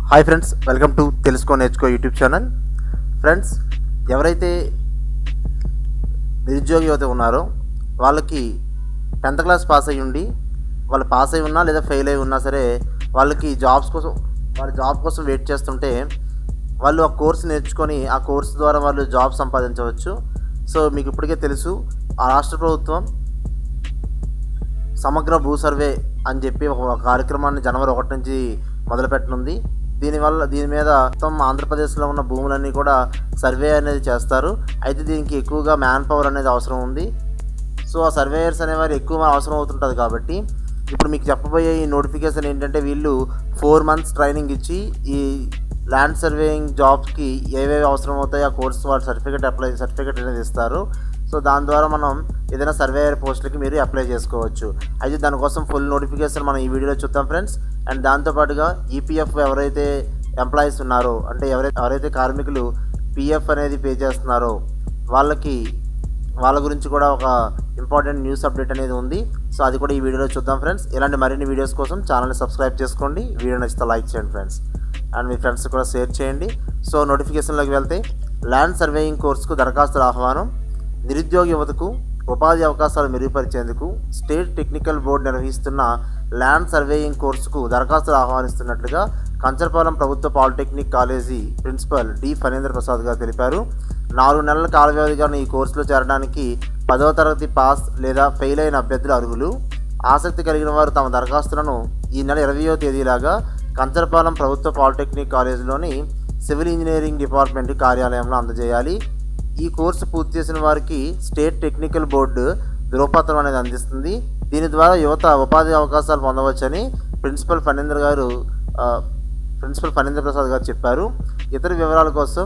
Hi friends, welcome to తెలుసుకో నేర్చుకో YouTube channel. Friends, ఎవరైతే నిరుద్యోగ యువత ఉన్నారో వాళ్ళకి 10th క్లాస్ పాస్ అయ్యి ఉండి వాళ్ళు పాస్ అయి ఉన్నా లేదా ఫెయిల్ అయి ఉన్నా సరే వాళ్ళకి జాబ్ కోసం వెయిట్ చేస్తుంటే వాళ్ళు ఆ కోర్స్ నేర్చుకొని ఆ కోర్స్ ద్వారా వాళ్ళు జాబ్ సంపాదించవచ్చు. సో మీకు ఇప్పటికే తెలుసు, ఆ రాష్ట్ర ప్రభుత్వం సమగ్ర భూ సర్వే అని చెప్పి ఒక కార్యక్రమాన్ని జనవరి 1 నుంచి మొదలుపెట్టనుంది. దీని మీద మొత్తం ఆంధ్రప్రదేశ్లో ఉన్న భూములన్నీ కూడా సర్వే అనేది చేస్తారు. అయితే దీనికి ఎక్కువగా మ్యాన్ పవర్ అనేది అవసరం ఉంది. సో ఆ సర్వేయర్స్ అనేవారు ఎక్కువ అవసరం అవుతుంటుంది. కాబట్టి ఇప్పుడు మీకు చెప్పబోయే ఈ నోటిఫికేషన్ ఏంటంటే, వీళ్ళు 4 months ట్రైనింగ్ ఇచ్చి ఈ ల్యాండ్ సర్వేయింగ్ జాబ్స్కి ఏవేవి అవసరం అవుతాయో ఆ కోర్స్ వాళ్ళు సర్టిఫికేట్ అనేది ఇస్తారు. సో దాని ద్వారా మనం ఏదైనా సర్వేయర్ పోస్టులకి మీరు అప్లై చేసుకోవచ్చు. అయితే దానికోసం ఫుల్ నోటిఫికేషన్ మనం ఈ వీడియోలో చూద్దాం ఫ్రెండ్స్. అండ్ దాంతోపాటుగా ఈపీఎఫ్ ఎవరైతే ఎంప్లాయీస్ ఉన్నారో, అంటే ఎవరైతే కార్మికులు పిఎఫ్ అనేది పే చేస్తున్నారో వాళ్ళ గురించి కూడా ఒక ఇంపార్టెంట్ న్యూస్ అప్డేట్ అనేది ఉంది. సో అది కూడా ఈ వీడియోలో చూద్దాం ఫ్రెండ్స్. ఇలాంటి మరిన్ని వీడియోస్ కోసం ఛానల్ని సబ్స్క్రైబ్ చేసుకోండి. వీడియో నచ్చితే లైక్ చేయండి ఫ్రెండ్స్, అండ్ మీ ఫ్రెండ్స్ కూడా షేర్ చేయండి. సో నోటిఫికేషన్లోకి వెళ్తే, ల్యాండ్ సర్వేయింగ్ కోర్సుకు దరఖాస్తుల ఆహ్వానం. నిరుద్యోగ యువతకు ఉపాధి అవకాశాలు మెరుగుపరిచేందుకు స్టేట్ టెక్నికల్ బోర్డు నిర్వహిస్తున్న ల్యాండ్ సర్వేయింగ్ కోర్సుకు దరఖాస్తులు ఆహ్వానిస్తున్నట్లుగా కంచరపాలెం ప్రభుత్వ polytechnic college principal D Phanindra Prasad garu తెలిపారు. 4 నెలల కాల వ్యవధిగా ఈ కోర్సులో చేరడానికి 10వ తరగతి పాస్ లేదా ఫెయిల్ అయిన అభ్యర్థులు అర్హులు. ఆసక్తి కలిగిన వారు తమ దరఖాస్తులను ఈ నెల 20వ తేదీలాగా కంచరపాలెం ప్రభుత్వ పాలిటెక్నిక్ కాలేజీలోని సివిల్ ఇంజనీరింగ్ డిపార్ట్మెంట్ కార్యాలయంలో అందజేయాలి. ఈ కోర్సు పూర్తి చేసిన వారికి స్టేట్ టెక్నికల్ బోర్డు ధృవపత్రం అనేది అందిస్తుంది. దీని ద్వారా యువత ఉపాధి అవకాశాలు పొందవచ్చని ప్రిన్సిపల్ ఫణీంద్ర ప్రసాద్ గారు చెప్పారు. ఇతర వివరాల కోసం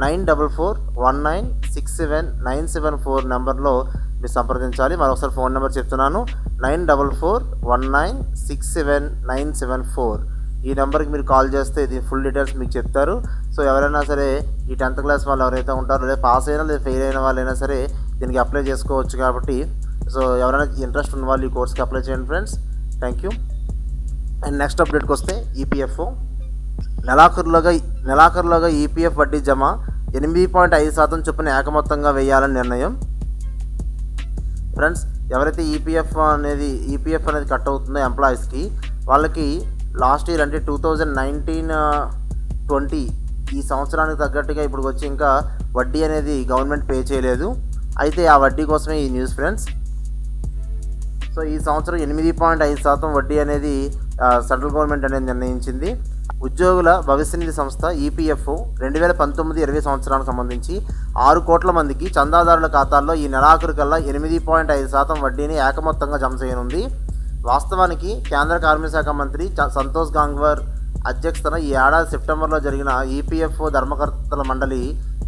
9441967974 నెంబర్లో మీరు సంప్రదించాలి. మరొకసారి ఫోన్ నెంబర్ చెప్తున్నాను, 9441967974. ఈ నెంబర్కి మీరు కాల్ చేస్తే దీని ఫుల్ డీటెయిల్స్ మీకు చెప్తారు. సో ఎవరైనా సరే ఈ 10th క్లాస్ వాళ్ళు ఎవరైతే ఉంటారో, లేదా పాస్ అయినా లేదా ఫెయిల్ అయిన వాళ్ళైనా సరే దీనికి అప్లై చేసుకోవచ్చు. కాబట్టి సో ఎవరైనా ఇంట్రెస్ట్ ఉన్న వాళ్ళు ఈ కోర్స్కి అప్లై చేయండి friends. Thank you. And next అప్డేట్కి వస్తే, ఈపీఎఫ్ఓ నెలాఖరులోగా ఈపీఎఫ్ వడ్డీ జమ 8.5% చొప్పున ఏకమొత్తంగా వేయాలని నిర్ణయం. ఫ్రెండ్స్, ఎవరైతే ఈపీఎఫ్ అనేది కట్ అవుతుందో ఎంప్లాయీస్కి, వాళ్ళకి లాస్ట్ ఇయర్ అంటే 2019-20 ఈ సంవత్సరానికి తగ్గట్టుగా ఇప్పుడు వచ్చి ఇంకా వడ్డీ అనేది గవర్నమెంట్ పే చేయలేదు. అయితే ఆ వడ్డీ కోసమే ఈ న్యూస్ ఫ్రెండ్స్. సో ఈ సంవత్సరం 8.5% వడ్డీ అనేది సెంట్రల్ గవర్నమెంట్ అనేది నిర్ణయించింది. ఉద్యోగుల భవిష్య నిధి సంస్థ ఈపీఎఫ్ఓ 2019-20 సంవత్సరానికి సంబంధించి 6 కోట్ల మందికి చందాదారుల ఖాతాల్లో ఈ నెలాఖరు కల్లా 8.5% వడ్డీని ఏకమొత్తంగా జమ చేయనుంది. వాస్తవానికి కేంద్ర కార్మిక శాఖ మంత్రి సంతోష్ గాంగ్వార్ అధ్యక్షతన ఈ ఏడాది సెప్టెంబర్లో జరిగిన ఈపీఎఫ్ఓ ధర్మకర్తల మండలి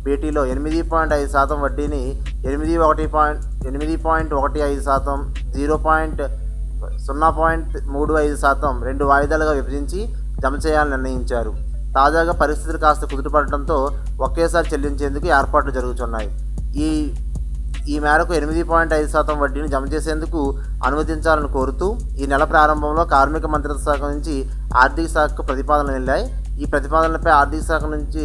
భేటీలో 8.5% వడ్డీని 8.15%, 0.35% 2 వాయిదాలుగా విభజించి జమ చేయాలని నిర్ణయించారు. తాజాగా పరిస్థితులు కాస్త కుదుటపడటంతో ఒకేసారి చెల్లించేందుకు ఏర్పాట్లు జరుగుతున్నాయి. ఈ మేరకు 8.5% వడ్డీని జమ చేసేందుకు అనుమతించాలని కోరుతూ ఈ నెల ప్రారంభంలో కార్మిక మంత్రిత్వ శాఖ నుంచి ఆర్థిక శాఖకు ప్రతిపాదనలు వెళ్ళాయి. ఈ ప్రతిపాదనలపై ఆర్థిక శాఖ నుంచి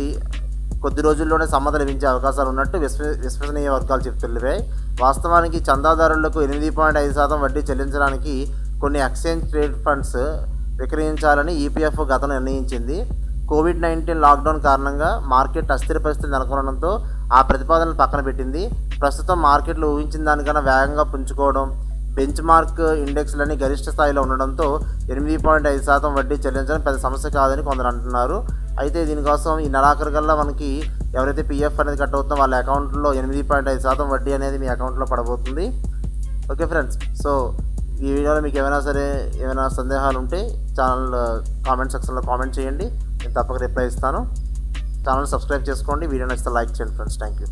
కొద్ది రోజుల్లోనే సమ్మతి లభించే అవకాశాలు ఉన్నట్టు విశ్వసనీయ వర్గాలు చెబుతున్నాయి. వాస్తవానికి చందాదారులకు 8.5% వడ్డీ చెల్లించడానికి కొన్ని ఎక్స్చేంజ్ ట్రేడ్ ఫండ్స్ విక్రయించాలని ఈపీఎఫ్ఓ గతంలో నిర్ణయించింది. కోవిడ్-19 లాక్డౌన్ కారణంగా మార్కెట్ అస్థిర పరిస్థితులు నెలకొనడంతో ఆ ప్రతిపాదనలు పక్కన పెట్టింది. ప్రస్తుతం మార్కెట్లు ఊహించిన దానికన్నా వేగంగా పుంజుకోవడం, బెంచ్ మార్క్ ఇండెక్స్లన్నీ గరిష్ట స్థాయిలో ఉండడంతో 8.5% వడ్డీ చెల్లించడం పెద్ద సమస్య కాదని కొందరు అంటున్నారు. అయితే దీనికోసం ఈ నెలాఖరు కల్లా మనకి ఎవరైతే పిఎఫ్ అనేది కట్ అవుతుందో వాళ్ళ అకౌంట్లో 8.5% వడ్డీ అనేది మీ అకౌంట్లో పడబోతుంది. ఓకే ఫ్రెండ్స్, సో ఈ వీడియోలో మీకు ఏమైనా సందేహాలు ఉంటే ఛానల్ కామెంట్ సెక్షన్లో కామెంట్ చేయండి, నేను తప్పక రిప్లై ఇస్తాను. ఛానల్ సబ్స్క్రైబ్ చేసుకోండి. వీడియో నచ్చితే లైక్ చేయండి ఫ్రెండ్స్. Thank you.